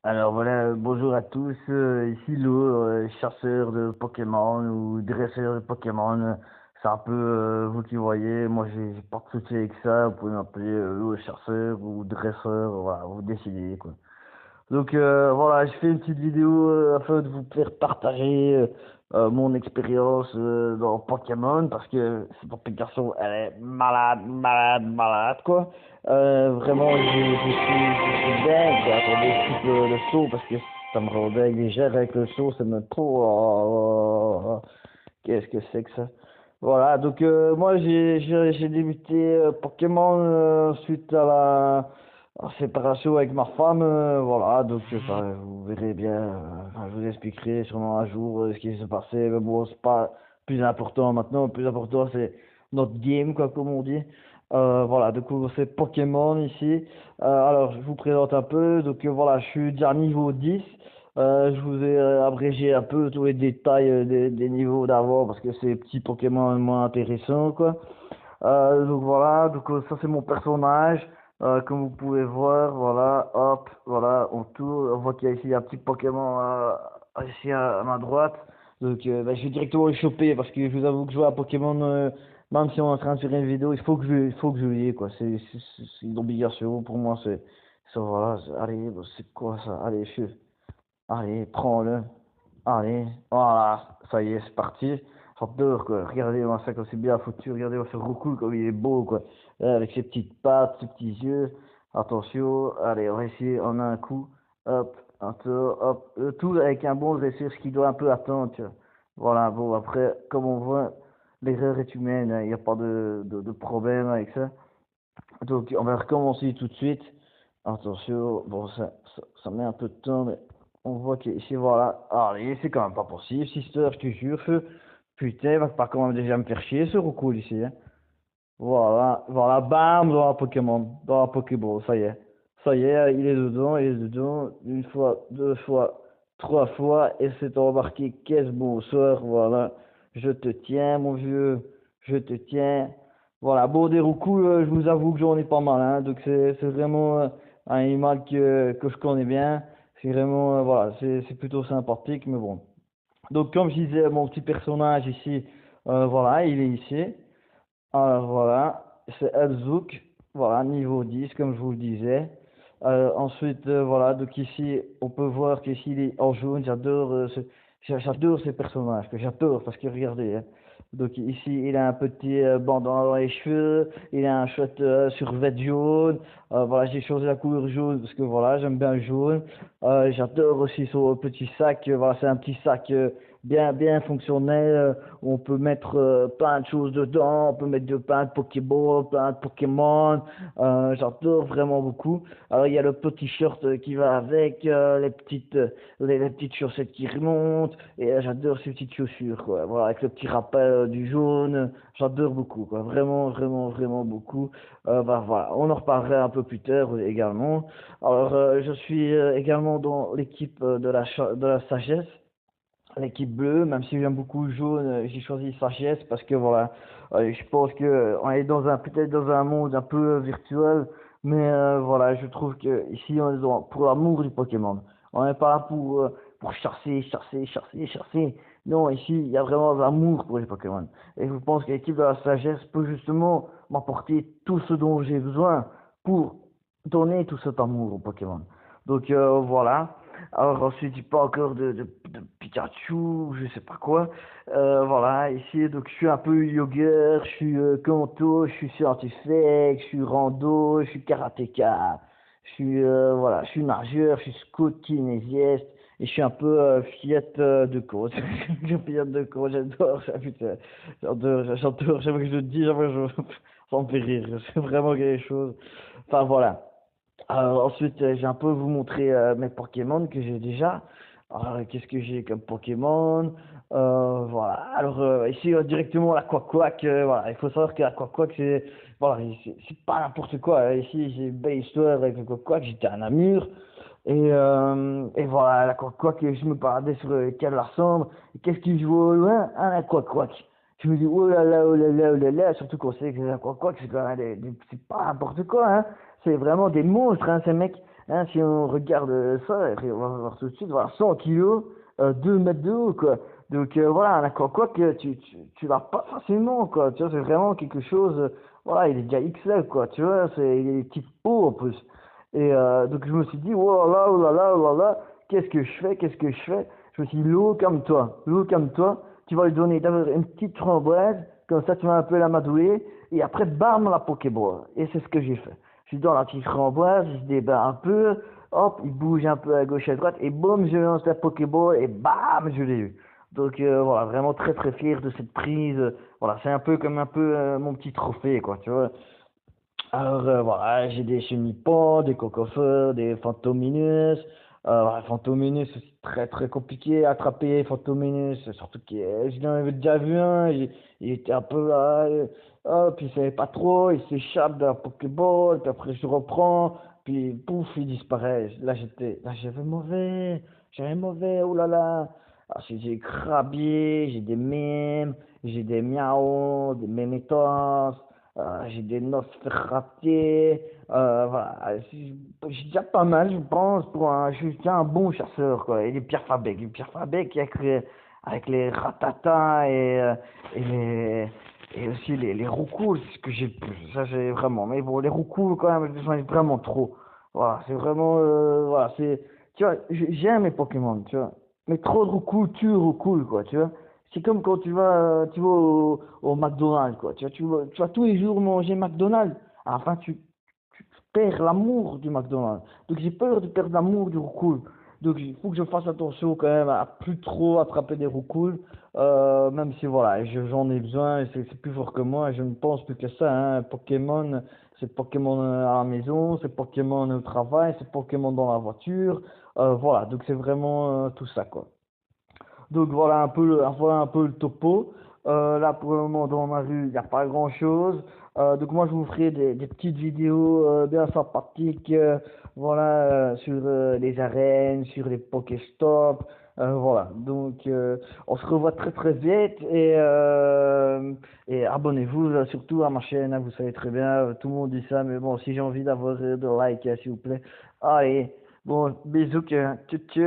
Alors voilà, bonjour à tous, ici Lo, chasseur de Pokémon ou dresseur de Pokémon. C'est un peu vous qui voyez, moi j'ai pas de souci avec ça, vous pouvez m'appeler Lo chasseur ou dresseur, voilà, vous décidez quoi. Donc voilà, je fais une petite vidéo afin de vous faire partager mon expérience dans Pokémon parce que cette application elle est malade, malade, malade quoi. Vraiment, je suis dingue quoi. Attendez, je coupe le saut parce que ça me rend dingue. Et gère avec le saut, ça me trop. Qu'est-ce que c'est que ça? Voilà, donc moi j'ai débuté Pokémon suite à la séparation avec ma femme, voilà, donc bah, vous verrez bien, enfin, je vous expliquerai sûrement un jour ce qui s'est passé, mais bon, c'est pas plus important maintenant, le plus important c'est notre game, quoi, comme on dit. Voilà, du coup c'est Pokémon ici. Alors je vous présente un peu, donc voilà, je suis déjà niveau 10. Je vous ai abrégé un peu tous les détails des niveaux d'avant parce que c'est les petits Pokémon moins intéressants, quoi. Donc voilà, donc ça c'est mon personnage. Comme vous pouvez voir, voilà, hop, voilà, on tourne, on voit qu'il y a ici un petit Pokémon ici à ma droite. Donc bah, je vais directement le choper parce que je vous avoue que jouer à Pokémon, même si on est en train de faire une vidéo, il faut que je l'ai quoi. C'est une obligation pour moi. C'est ça, voilà. Allez, bah, c'est quoi ça? Allez, allez, prends-le. Allez, voilà, ça y est, c'est parti. J'adore, quoi. Regardez-moi ça, comme c'est bien foutu. Regardez-moi ce roucou, comme il est beau, quoi. Avec ses petites pattes, ses petits yeux. Attention, allez, on va essayer en un coup. Hop, un tour, hop. Le tout avec un bon dresseur, ce qui doit un peu attendre, tu vois. Voilà, bon, après, comme on voit, l'erreur est humaine, hein. Il n'y a pas de problème avec ça. Donc, on va recommencer tout de suite. Attention, bon, ça met un peu de temps, mais on voit qu'ici, voilà. Allez, c'est quand même pas possible, sister, je te jure. Putain, il va pas quand même déjà me faire chier ce recours ici, hein. Voilà, voilà, bam, dans la Pokémon, dans la Pokéball, ça y est. Ça y est, il est dedans. Une fois, deux fois, trois fois, et c'est embarqué. Qu'est-ce bonsoir, voilà. Je te tiens, mon vieux, je te tiens. Voilà, bon, des roucous, je vous avoue que j'en ai pas mal, hein. Donc c'est vraiment un animal que je connais bien. C'est vraiment, voilà, c'est plutôt sympathique, mais bon. Donc comme je disais, mon petit personnage ici, voilà, il est ici. Alors voilà, c'est Elzouk, voilà, niveau 10 comme je vous le disais. Ensuite, voilà, donc ici, on peut voir qu'ici il est en jaune, j'adore ces personnages, que j'adore, parce que regardez, hein. Donc ici, il a un petit bandeau dans les cheveux, il a un chouette survêt jaune, voilà, j'ai changé la couleur jaune, parce que voilà, j'aime bien le jaune. J'adore aussi son petit sac, voilà, c'est un petit sac bien fonctionnel, où on peut mettre plein de choses dedans, on peut mettre plein de Pokéball, plein de Pokémon, j'adore vraiment beaucoup. Alors il y a le petit shirt qui va avec, les petites chaussettes qui remontent, et j'adore ces petites chaussures, quoi. Voilà, avec le petit rappel du jaune, j'adore beaucoup, quoi. Vraiment, vraiment, vraiment beaucoup. Bah, voilà, on en reparlera un peu plus tard également. Alors je suis également dans l'équipe de la sagesse. L'équipe bleue, même si j'aime beaucoup le jaune, j'ai choisi sagesse parce que voilà, je pense que on est dans un peut-être dans un monde un peu virtuel, mais voilà, je trouve que ici on est pour l'amour du Pokémon. On n'est pas là pour chasser, chasser, chasser, chasser. Non, ici il y a vraiment de l'amour pour les Pokémon. Et je pense que l'équipe de la sagesse peut justement m'apporter tout ce dont j'ai besoin pour donner tout cet amour aux Pokémon. Donc voilà. Alors ensuite, il pas encore de Pikachu, je sais pas quoi. Voilà, ici, donc je suis un peu yoga, je suis Kanto, je suis scientifique, je suis rando, je suis karatéka, voilà, je suis nageur, je suis scout kinésiste, et je suis un peu fillette de coach. Je suis fillette de coach, j'adore ça, putain. J'adore, j'aime que je le dis, ça me fait rire, c'est vraiment quelque chose. Enfin voilà. Ensuite, j'ai un peu vous montrer mes Pokémon que j'ai déjà. Alors, qu'est-ce que j'ai comme Pokémon? Voilà. Alors, ici, directement, la Quack, voilà. Il faut savoir que la Quack, c'est voilà, c'est pas n'importe quoi, hein. Ici, j'ai une belle histoire avec le Quack. J'étais à Namur. Et voilà, la Quack, je me baladais sur le quai de la Sambre. Et qu'est-ce qui joue au loin? Un la Quack. Je me dis, oh là là, oh là là, oh là là. Surtout qu'on sait que la Quack, c'est quand même c'est pas n'importe quoi, hein. C'est vraiment des monstres, hein, ces mecs. hein, si on regarde ça, on va voir tout de suite, voilà, 100 kilos, 2 mètres de haut, quoi. Donc voilà, un aqua que tu l'as pas facilement, quoi. Tu vois, c'est vraiment quelque chose, voilà, il est déjà XL, quoi. Tu vois, il est type haut en plus. Et donc je me suis dit, oh là là, oh là là, qu'est-ce que je fais, qu'est-ce que je fais? Je me suis dit, l'eau comme toi, tu vas lui donner d'abord une petite framboise, comme ça tu vas un peu l'amadouer, et après, bam, la Pokéball. Et c'est ce que j'ai fait. Je suis dans la petite framboise, je débat un peu, hop, il bouge un peu à gauche et à droite, et boum, je lance la Pokéball, et bam, je l'ai eu. Donc voilà, vraiment très très fier de cette prise. Voilà, c'est un peu comme un peu mon petit trophée, quoi, tu vois. Alors voilà, j'ai des chenipots, des cocofeux, des fantominus. Voilà, fantominus, c'est très très compliqué à attraper, fantominus, surtout que j'en avais déjà vu un, il était un peu là, hop, il savait pas trop, il s'échappe de la Pokéball, puis après je reprends, puis pouf, il disparaît. Là j'avais mauvais, oh là là. Alors, j'ai Krabi, j'ai des mimes, j'ai des miaos, des mémétos. J'ai des Nosferatu, voilà, j'ai déjà pas mal, je pense, je suis déjà un bon chasseur, quoi. Et les Pierre Fabec avec les Ratata et les, et aussi les roucouls, c'est ce que j'ai le plus, ça j'ai vraiment, mais bon, les roucouls, quand même, j'en ai vraiment trop. Voilà, c'est vraiment, voilà, tu vois, j'aime les Pokémon, tu vois, mais trop de roucouls tue roucouls, quoi, tu vois. C'est comme quand tu vas au McDonald's, quoi. Tu vas tous les jours manger McDonald's. À la fin, tu perds l'amour du McDonald's. Donc, j'ai peur de perdre l'amour du roucoule. Donc, il faut que je fasse attention quand même à plus trop attraper des roucoules. Même si, voilà, j'en ai besoin et c'est plus fort que moi. Je ne pense plus que ça, hein. Pokémon, c'est Pokémon à la maison, c'est Pokémon au travail, c'est Pokémon dans la voiture. Voilà, donc c'est vraiment tout ça, quoi. Donc voilà un peu le topo. Là pour le moment dans ma rue, il n'y a pas grand chose. Donc moi je vous ferai des petites vidéos bien sympathiques, voilà, sur les arènes, sur les Pokéstops. Voilà, donc on se revoit très très vite et abonnez-vous surtout à ma chaîne, hein, vous savez très bien, tout le monde dit ça, mais bon, si j'ai envie d'avoir de likes, s'il vous plaît. Allez, bon, bisous, que tchou tchou.